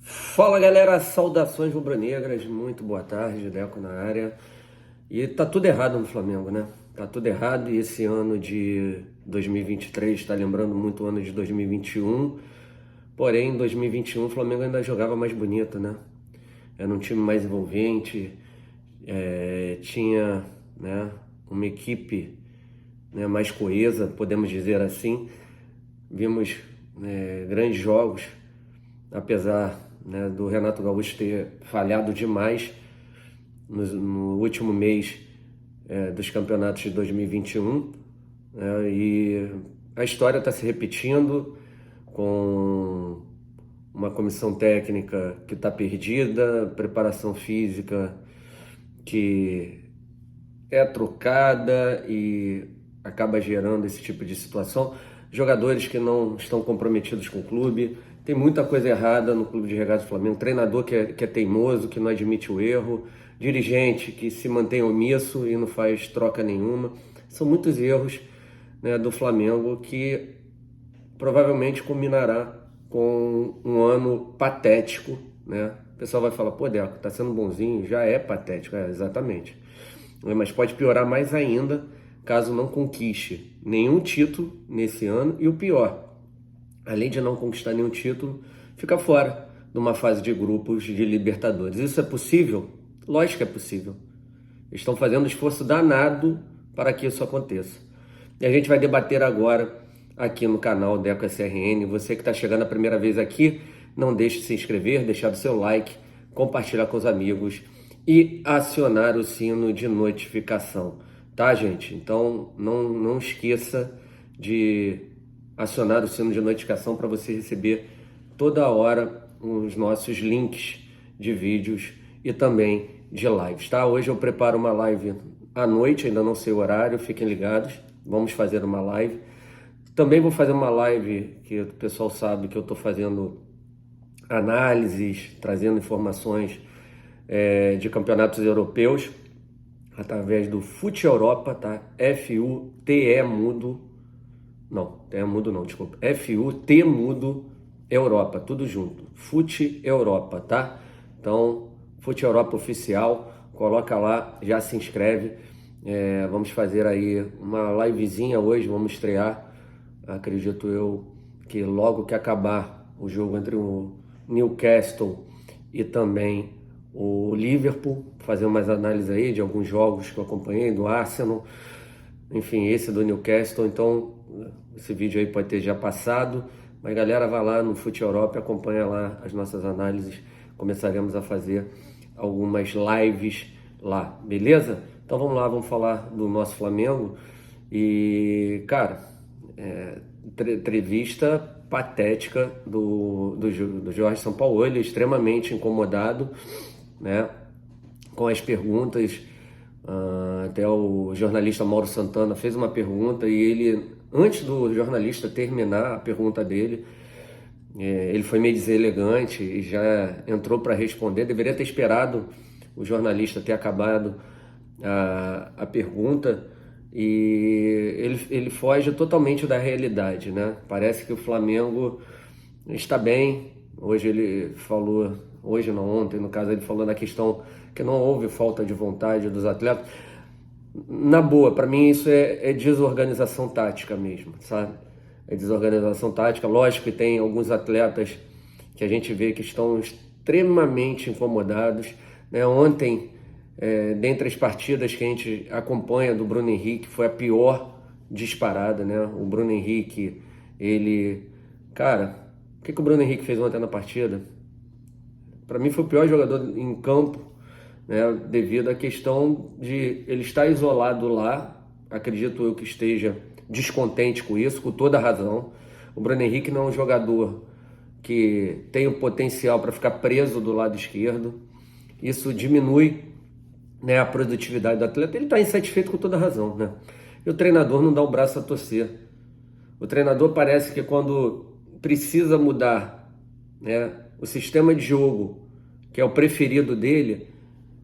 Fala galera, saudações rubro-negras, muito boa tarde, Deco na área. E tá tudo errado no Flamengo, né? Tá tudo errado e esse ano de 2023 tá lembrando muito o ano de 2021. Porém, em 2021 o Flamengo ainda jogava mais bonito, né? Era um time mais envolvente, tinha, né, uma equipe, né, mais coesa, podemos dizer assim. Vimos, grandes jogos, apesar, né, do Renato Gaúcho ter falhado demais no último mês dos campeonatos de 2021, né, e a história está se repetindo com uma comissão técnica que está perdida, preparação física que é trocada e acaba gerando esse tipo de situação. Jogadores que não estão comprometidos com o clube. Tem muita coisa errada no Clube de Regatas do Flamengo. Treinador que é teimoso, que não admite o erro. Dirigente que se mantém omisso e não faz troca nenhuma. São muitos erros, né, do Flamengo que provavelmente culminará com um ano patético, né? O pessoal vai falar, pô, Deco, tá sendo bonzinho, já é patético, exatamente. Mas pode piorar mais ainda caso não conquiste nenhum título nesse ano e o pior, além de não conquistar nenhum título, fica fora de uma fase de grupos de Libertadores. Isso é possível? Lógico que é possível. Eles estão fazendo um esforço danado para que isso aconteça. E a gente vai debater agora aqui no canal Deco SRN. Você que está chegando a primeira vez aqui, não deixe de se inscrever, deixar o seu like, compartilhar com os amigos e acionar o sino de notificação, tá, gente? Então não esqueça de acionar o sino de notificação para você receber toda hora os nossos links de vídeos e também de lives, tá? Hoje eu preparo uma live à noite, ainda não sei o horário, fiquem ligados, vamos fazer uma live. Também vou fazer uma live que o pessoal sabe que eu estou fazendo análises, trazendo informações de campeonatos europeus através do Fute Europa, tá? F-U-T-E mudo, não, TE mudo não, desculpa, F-U-T mudo Europa, tudo junto, Fute Europa, tá? Então, Fute Europa Oficial, coloca lá, já se inscreve. Vamos fazer aí uma livezinha hoje, vamos estrear, acredito eu, que logo que acabar o jogo entre o Newcastle e também o Liverpool, fazer umas análises aí de alguns jogos que eu acompanhei, do Arsenal, enfim, esse do Newcastle. Então esse vídeo aí pode ter já passado, mas galera, vai lá no Fute Europa e acompanha lá as nossas análises. Começaremos a fazer algumas lives lá, beleza? Então vamos lá, vamos falar do nosso Flamengo. E, cara, entrevista patética do Jorge Sampaoli, extremamente incomodado, né, com as perguntas. Até o jornalista Mauro Santana fez uma pergunta e ele, antes do jornalista terminar a pergunta dele, ele foi meio deselegante e já entrou para responder. Deveria ter esperado o jornalista ter acabado a pergunta, e ele foge totalmente da realidade, né? Parece que o Flamengo está bem. Hoje ele falou, hoje não, ontem no caso, ele falou na questão que não houve falta de vontade dos atletas. Na boa, para mim isso é desorganização tática mesmo, sabe? É desorganização tática. Lógico que tem alguns atletas que a gente vê que estão extremamente incomodados, né? Ontem, dentre as partidas que a gente acompanha do Bruno Henrique, foi a pior disparada, né? O Bruno Henrique, ele... Cara, o que o Bruno Henrique fez ontem na partida? Para mim foi o pior jogador em campo, né? Devido à questão de ele estar isolado lá. Acredito eu que esteja descontente com isso, com toda razão. O Bruno Henrique não é um jogador que tem o potencial para ficar preso do lado esquerdo. Isso diminui, né, a produtividade do atleta. Ele está insatisfeito com toda razão, né? E o treinador não dá o braço a torcer. O treinador parece que quando precisa mudar, né, o sistema de jogo, que é o preferido dele,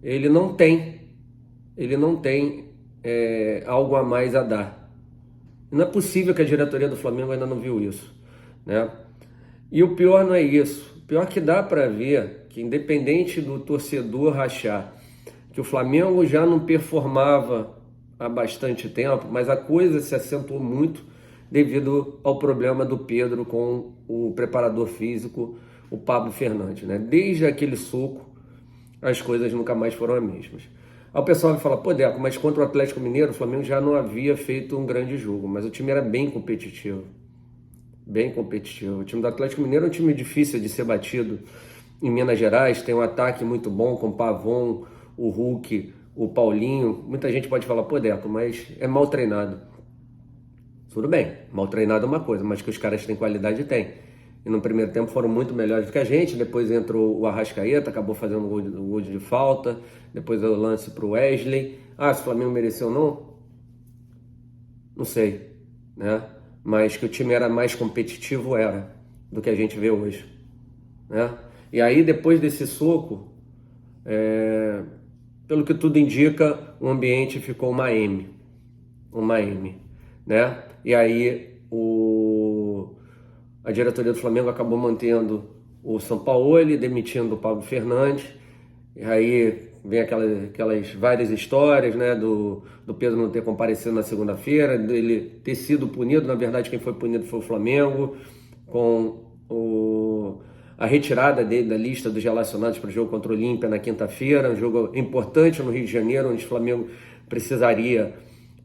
ele não tem algo a mais a dar. Não é possível que a diretoria do Flamengo ainda não viu isso, né? E o pior não é isso. Pior que dá para ver que, independente do torcedor rachar, que o Flamengo já não performava há bastante tempo, mas a coisa se acentuou muito devido ao problema do Pedro com o preparador físico, o Pablo Fernandes, né? Desde aquele soco, as coisas nunca mais foram as mesmas. Aí o pessoal vai falar, pô, Deco, mas contra o Atlético Mineiro, o Flamengo já não havia feito um grande jogo, mas o time era bem competitivo. Bem competitivo. O time do Atlético Mineiro é um time difícil de ser batido em Minas Gerais, tem um ataque muito bom com o Pavon, o Hulk, o Paulinho. Muita gente pode falar, pô, Deco, mas é mal treinado. Tudo bem, mal treinado é uma coisa, mas que os caras têm qualidade, tem. E no primeiro tempo foram muito melhores do que a gente, depois entrou o Arrascaeta, acabou fazendo um gol de falta, depois o lance para o Wesley. Ah, se o Flamengo mereceu ou não? Não sei, né? Mas que o time era mais competitivo, era, do que a gente vê hoje, né? E aí, depois desse soco, pelo que tudo indica, o ambiente ficou uma M, né? E aí, a diretoria do Flamengo acabou mantendo o Sampaoli, demitindo o Pablo Fernandes, e aí vem aquelas várias histórias, né, do Pedro não ter comparecido na segunda-feira, dele ter sido punido. Na verdade, quem foi punido foi o Flamengo, com a retirada dele da lista dos relacionados para o jogo contra o Olímpia na quinta-feira, um jogo importante no Rio de Janeiro, onde o Flamengo precisaria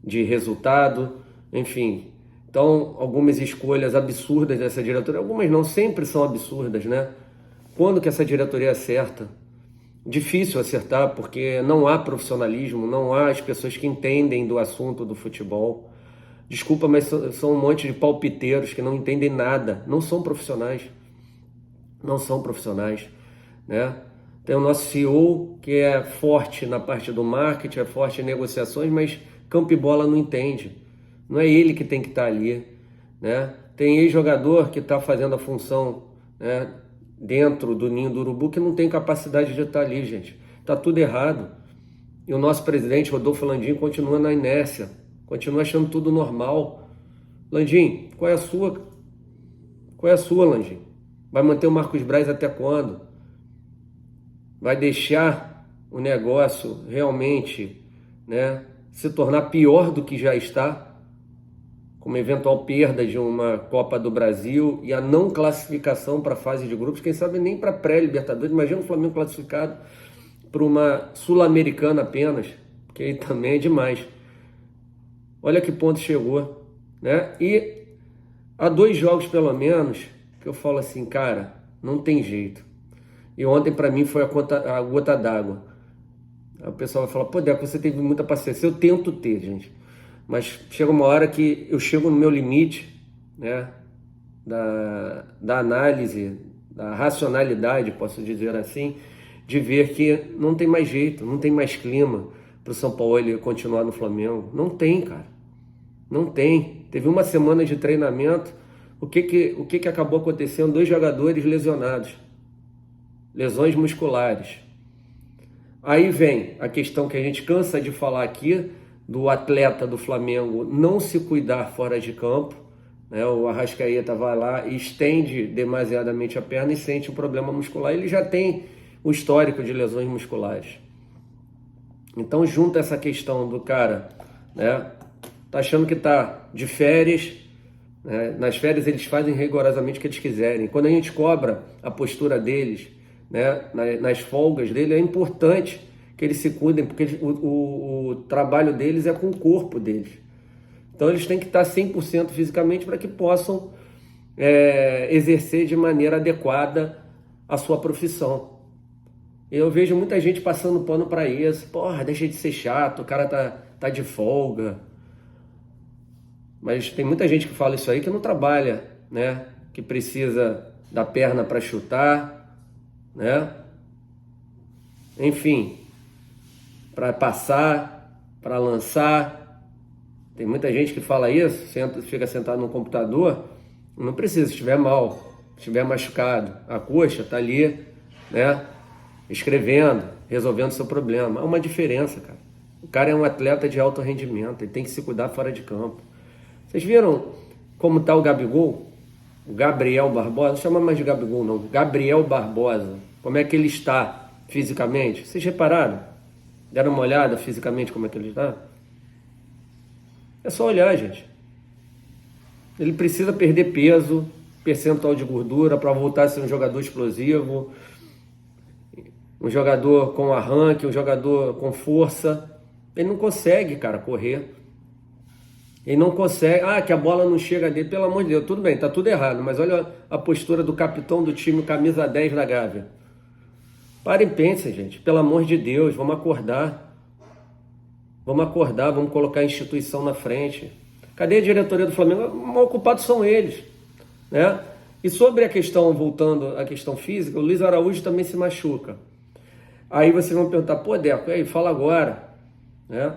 de resultado, enfim. Então, algumas escolhas absurdas dessa diretoria, algumas não, sempre são absurdas, né? Quando que essa diretoria acerta? Difícil acertar, porque não há profissionalismo, não há as pessoas que entendem do assunto do futebol. Desculpa, mas são um monte de palpiteiros que não entendem nada, não são profissionais. Não são profissionais, né? Tem o nosso CEO, que é forte na parte do marketing, é forte em negociações, mas campo e bola não entende. Não é ele que tem que estar ali, né? Tem ex-jogador que está fazendo a função, né, dentro do ninho do urubu, que não tem capacidade de estar ali, gente. Está tudo errado. E o nosso presidente, Rodolfo Landim, continua na inércia, continua achando tudo normal. Landim, qual é a sua? Qual é a sua, Landim? Vai manter o Marcos Braz até quando? Vai deixar o negócio realmente, né, se tornar pior do que já está, com uma eventual perda de uma Copa do Brasil e a não classificação para a fase de grupos, quem sabe nem para pré-Libertadores. Imagina o Flamengo classificado para uma Sul-Americana apenas, que aí também é demais. Olha que ponto chegou, né? E há 2 jogos pelo menos que eu falo assim, cara, não tem jeito. E ontem para mim foi a gota d'água. O pessoal vai falar, pô, Deco, você teve muita paciência. Eu tento ter, gente. Mas chega uma hora que eu chego no meu limite, né, da análise, da racionalidade, posso dizer assim, de ver que não tem mais jeito, não tem mais clima para o São Paulo ele continuar no Flamengo. Não tem, cara. Não tem. Teve uma semana de treinamento. O que acabou acontecendo? 2 jogadores lesionados. Lesões musculares. Aí vem a questão que a gente cansa de falar aqui, do atleta do Flamengo não se cuidar fora de campo, né? O Arrascaeta vai lá e estende demasiadamente a perna e sente um problema muscular. Ele já tem o histórico de lesões musculares. Então junta essa questão do cara, né, tá achando que tá de férias, né? Nas férias eles fazem rigorosamente o que eles quiserem. Quando a gente cobra a postura deles, né, nas folgas dele, é importante que eles se cuidem, porque o trabalho deles é com o corpo deles. Então eles têm que estar 100% fisicamente para que possam exercer de maneira adequada a sua profissão. Eu vejo muita gente passando pano para isso. Porra, deixa de ser chato, o cara tá de folga. Mas tem muita gente que fala isso aí que não trabalha, né? Que precisa da perna para chutar, né? Enfim, para passar, para lançar. Tem muita gente que fala isso, fica sentado no computador, não precisa, se estiver mal, se estiver machucado, a coxa está ali, né, escrevendo, resolvendo seu problema. Há uma diferença, cara. O cara é um atleta de alto rendimento, ele tem que se cuidar fora de campo. Vocês viram como está o Gabigol? o Gabriel Barbosa, não chama mais de Gabigol não, Gabriel Barbosa, como é que ele está fisicamente? Vocês repararam? Deram uma olhada fisicamente como é que ele está? É só olhar, gente. Ele precisa perder peso, percentual de gordura para voltar a ser um jogador explosivo, um jogador com arranque, um jogador com força. Ele não consegue, cara, correr. Ele não consegue. Ah, que a bola não chega dele. Pelo amor de Deus, tudo bem, tá tudo errado. Mas olha a postura do capitão do time, camisa 10 da Gávea. Parem e pensem, gente. Pelo amor de Deus, vamos acordar. Vamos acordar, vamos colocar a instituição na frente. Cadê a diretoria do Flamengo? Mal ocupados são eles, né? E sobre a questão, voltando à questão física, o Luiz Araújo também se machuca. Aí vocês vão perguntar, pô, Deco, aí, fala agora, né?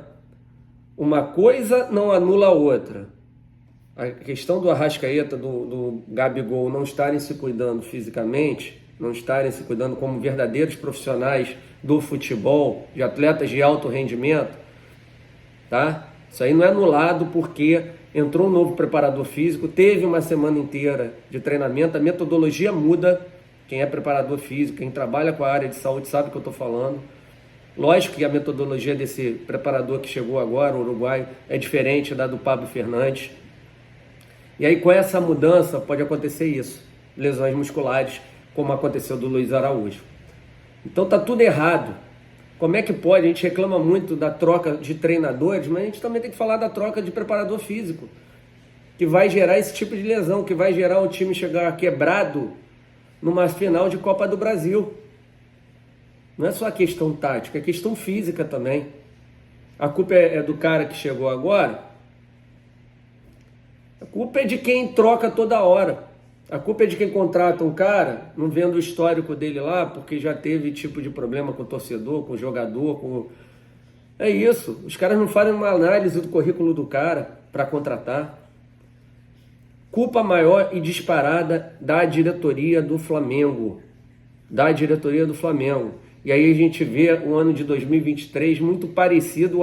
Uma coisa não anula a outra. A questão do Arrascaeta, do Gabigol não estarem se cuidando fisicamente, não estarem se cuidando como verdadeiros profissionais do futebol, de atletas de alto rendimento, tá? Isso aí não é anulado porque entrou um novo preparador físico, teve uma semana inteira de treinamento, a metodologia muda. Quem é preparador físico, quem trabalha com a área de saúde sabe o que eu estou falando. Lógico que a metodologia desse preparador que chegou agora, o uruguaio, é diferente da do Pablo Fernandes. E aí com essa mudança pode acontecer isso, lesões musculares, como aconteceu do Luiz Araújo. Então tá tudo errado. Como é que pode? A gente reclama muito da troca de treinadores, mas a gente também tem que falar da troca de preparador físico, que vai gerar esse tipo de lesão, que vai gerar o time chegar quebrado numa final de Copa do Brasil. Não é só a questão tática, é questão física também. A culpa é do cara que chegou agora? A culpa é de quem troca toda hora. A culpa é de quem contrata um cara, não vendo o histórico dele lá, porque já teve tipo de problema com o torcedor, com o jogador, com... É isso. Os caras não fazem uma análise do currículo do cara para contratar. Culpa maior e disparada da diretoria do Flamengo. Da diretoria do Flamengo. E aí a gente vê o ano de 2023 muito parecido,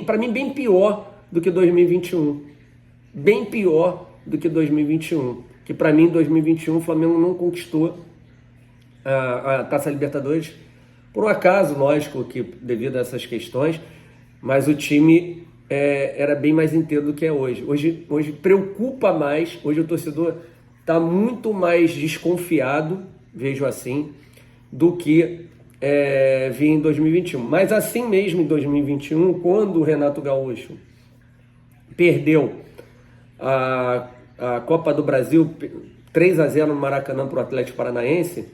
para mim bem pior do que 2021. Bem pior do que 2021. Que para mim, em 2021, o Flamengo não conquistou a Taça Libertadores. Por um acaso, lógico, que devido a essas questões, mas o time era bem mais inteiro do que é hoje. Hoje preocupa mais, hoje o torcedor está muito mais desconfiado, vejo assim, do que vinha em 2021. Mas assim mesmo em 2021, quando o Renato Gaúcho perdeu a Copa do Brasil 3-0 no Maracanã para o Atlético Paranaense,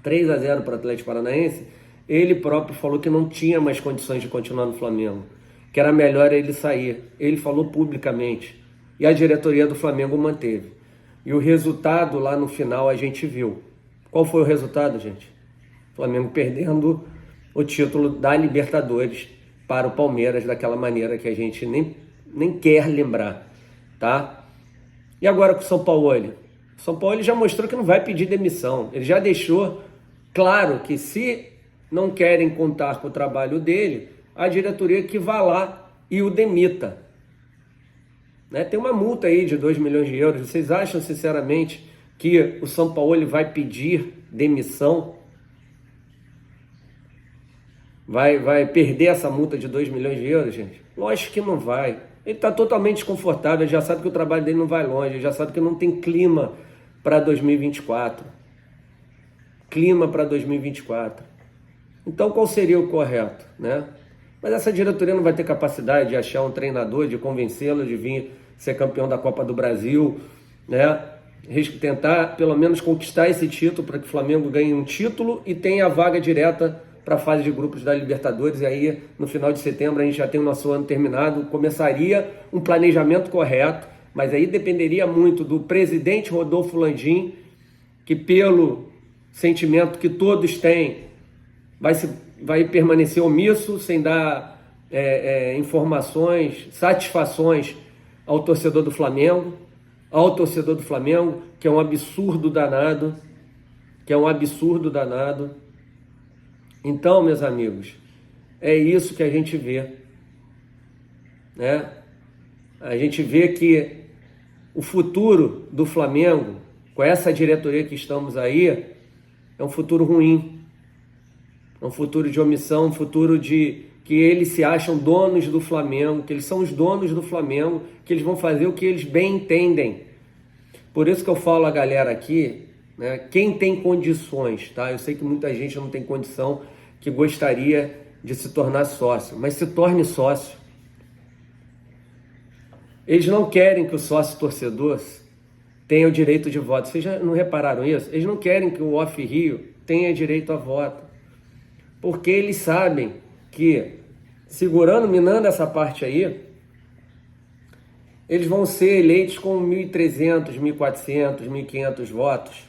3-0 para o Atlético Paranaense, ele próprio falou que não tinha mais condições de continuar no Flamengo, que era melhor ele sair. Ele falou publicamente. E a diretoria do Flamengo manteve. E o resultado lá no final a gente viu. Qual foi o resultado, gente? O Flamengo perdendo o título da Libertadores para o Palmeiras daquela maneira que a gente nem quer lembrar, tá? E agora com o São Paulo? O São Paulo já mostrou que não vai pedir demissão. Ele já deixou claro que se não querem contar com o trabalho dele, a diretoria que vá lá e o demita. Né? Tem uma multa aí de 2 milhões de euros. Vocês acham, sinceramente, que o São Paulo vai pedir demissão? Vai perder essa multa de 2 milhões de euros, gente? Lógico que não vai. Ele está totalmente desconfortável, ele já sabe que o trabalho dele não vai longe, ele já sabe que não tem clima para 2024. Clima para 2024. Então qual seria o correto, né? Mas essa diretoria não vai ter capacidade de achar um treinador, de convencê-lo de vir ser campeão da Copa do Brasil, né? Tentar pelo menos conquistar esse título para que o Flamengo ganhe um título e tenha a vaga direta para a fase de grupos da Libertadores. E aí no final de setembro a gente já tem o nosso ano terminado, começaria um planejamento correto, mas aí dependeria muito do presidente Rodolfo Landim, que pelo sentimento que todos têm, vai permanecer omisso, sem dar informações, satisfações ao torcedor do Flamengo, que é um absurdo danado, Então, meus amigos, é isso que a gente vê, né? A gente vê que o futuro do Flamengo, com essa diretoria que estamos aí, é um futuro ruim. É um futuro de omissão, um futuro de que eles se acham donos do Flamengo, que eles são os donos do Flamengo, que eles vão fazer o que eles bem entendem. Por isso que eu falo a galera aqui, né, quem tem condições, tá? Eu sei que muita gente não tem condição, que gostaria de se tornar sócio, mas se torne sócio. Eles não querem que o sócio torcedor tenha o direito de voto. Vocês já não repararam isso? Eles não querem que o Off Rio tenha direito a voto. Porque eles sabem que, minando essa parte aí, eles vão ser eleitos com 1.300, 1.400, 1.500 votos.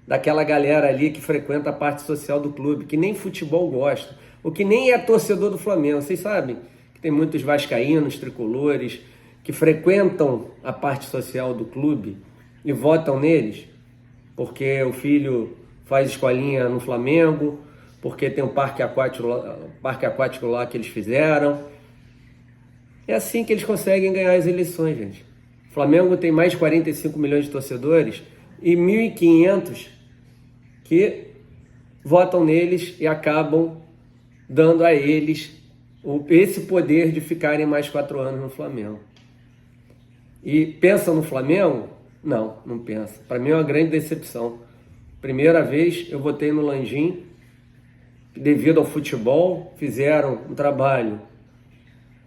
Daquela galera ali que frequenta a parte social do clube, que nem futebol gosta, ou que nem é torcedor do Flamengo. Vocês sabem que tem muitos vascaínos, tricolores, que frequentam a parte social do clube e votam neles, porque o filho faz escolinha no Flamengo, porque tem um parque aquático lá que eles fizeram. É assim que eles conseguem ganhar as eleições, gente. O Flamengo tem mais de 45 milhões de torcedores e 1.500 que votam neles e acabam dando a eles esse poder de ficarem mais 4 anos no Flamengo. E pensa no Flamengo? Não, não pensa. Para mim é uma grande decepção. Primeira vez eu votei no Landim, devido ao futebol, fizeram um trabalho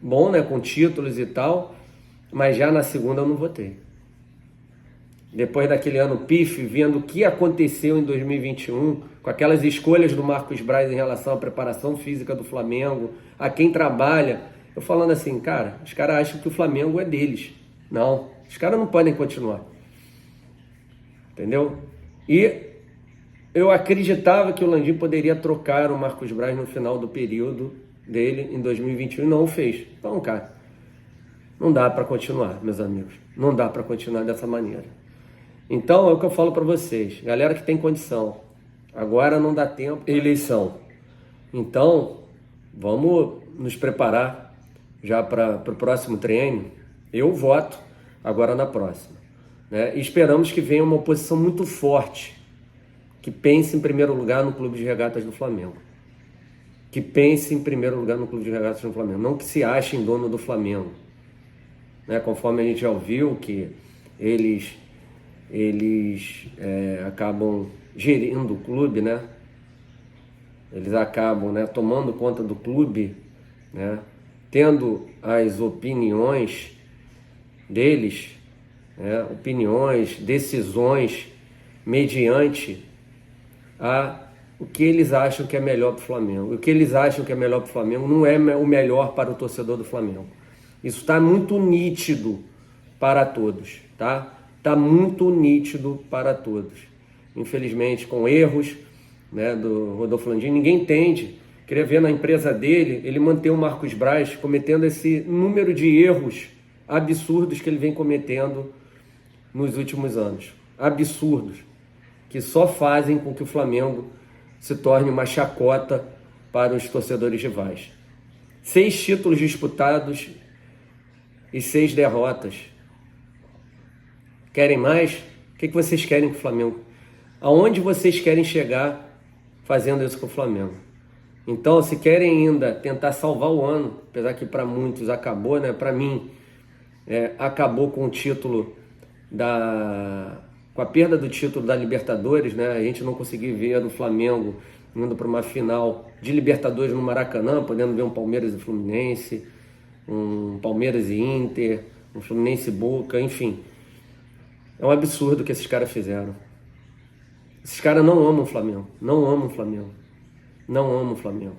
bom, né, com títulos e tal, mas já na segunda eu não votei. Depois daquele ano pífio, vendo o que aconteceu em 2021, com aquelas escolhas do Marcos Braz em relação à preparação física do Flamengo, a quem trabalha, eu falando assim, cara, os caras acham que o Flamengo é deles. Não, os caras não podem continuar. Entendeu? E eu acreditava que o Landim poderia trocar o Marcos Braz no final do período dele em 2021 e não o fez. Então, cara, não dá para continuar, meus amigos. Não dá para continuar dessa maneira. Então, é o que eu falo para vocês. Galera que tem condição, agora não dá tempo, eleição. Então, vamos nos preparar já para o próximo treino. Eu voto agora na próxima, né? E esperamos que venha uma oposição muito forte, que pense em primeiro lugar no Clube de Regatas do Flamengo. Que pense em primeiro lugar no Clube de Regatas do Flamengo. Não que se achem dono do Flamengo, né? Conforme a gente já ouviu que eles acabam gerindo o clube, né? Eles acabam, né, tomando conta do clube, né? Tendo as opiniões deles, né? Opiniões, decisões mediante o que eles acham que é melhor para o Flamengo. O que eles acham que é melhor para o Flamengo não é o melhor para o torcedor do Flamengo. Isso está muito nítido para todos, tá? Está muito nítido para todos. Infelizmente, com erros, né, do Rodolfo Landim, ninguém entende. Queria ver na empresa dele, ele manter o Marcos Braz cometendo esse número de erros absurdos que ele vem cometendo nos últimos anos. Absurdos. Que só fazem com que o Flamengo se torne uma chacota para os torcedores rivais. 6 títulos disputados e 6 derrotas. Querem mais? O que vocês querem com o Flamengo? Aonde vocês querem chegar fazendo isso com o Flamengo? Então, se querem ainda tentar salvar o ano, apesar que para muitos acabou, né? Para mim, acabou com o título com a perda do título da Libertadores, né? A gente não conseguiu ver o Flamengo indo para uma final de Libertadores no Maracanã, podendo ver um Palmeiras e Fluminense, um Palmeiras e Inter, um Fluminense e Boca, enfim. É um absurdo o que esses caras fizeram. Esses caras não amam o Flamengo, não amam o Flamengo, não amam o Flamengo.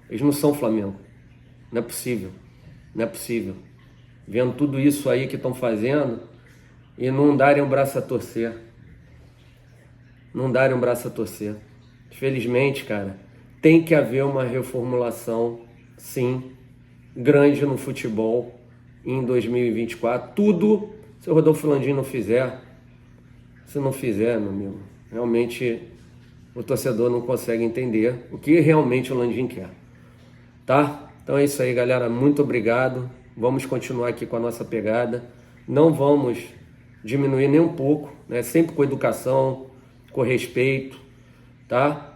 Eles não são Flamengo, não é possível, não é possível. Vendo tudo isso aí que estão fazendo e não darem um braço a torcer. Não darem um braço a torcer. Infelizmente, cara, tem que haver uma reformulação, sim, grande no futebol em 2024. Tudo, se o Rodolfo Landim não fizer, se não fizer, meu amigo, realmente o torcedor não consegue entender o que realmente o Landim quer. Tá? Então é isso aí, galera. Muito obrigado. Vamos continuar aqui com a nossa pegada. Não vamos diminuir nem um pouco, né? Sempre com educação, com respeito, tá?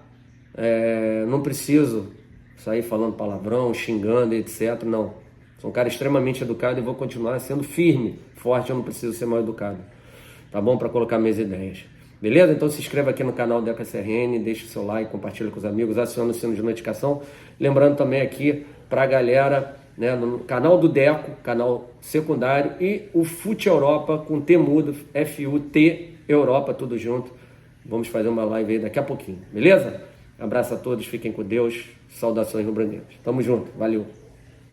Não preciso sair falando palavrão, xingando, etc. Não. Sou um cara extremamente educado e vou continuar sendo firme, forte, eu não preciso ser mal educado. Tá bom? Para colocar minhas ideias. Beleza? Então se inscreva aqui no canal Deca CRN, deixe o seu like, compartilha com os amigos, aciona o sino de notificação. Lembrando também aqui pra galera, né, no canal do Deco, canal secundário, e o Fute Europa com T mudo, FUT Europa, tudo junto. Vamos fazer uma live aí daqui a pouquinho, beleza? Abraço a todos, fiquem com Deus, saudações rubro-negras. Tamo junto, valeu!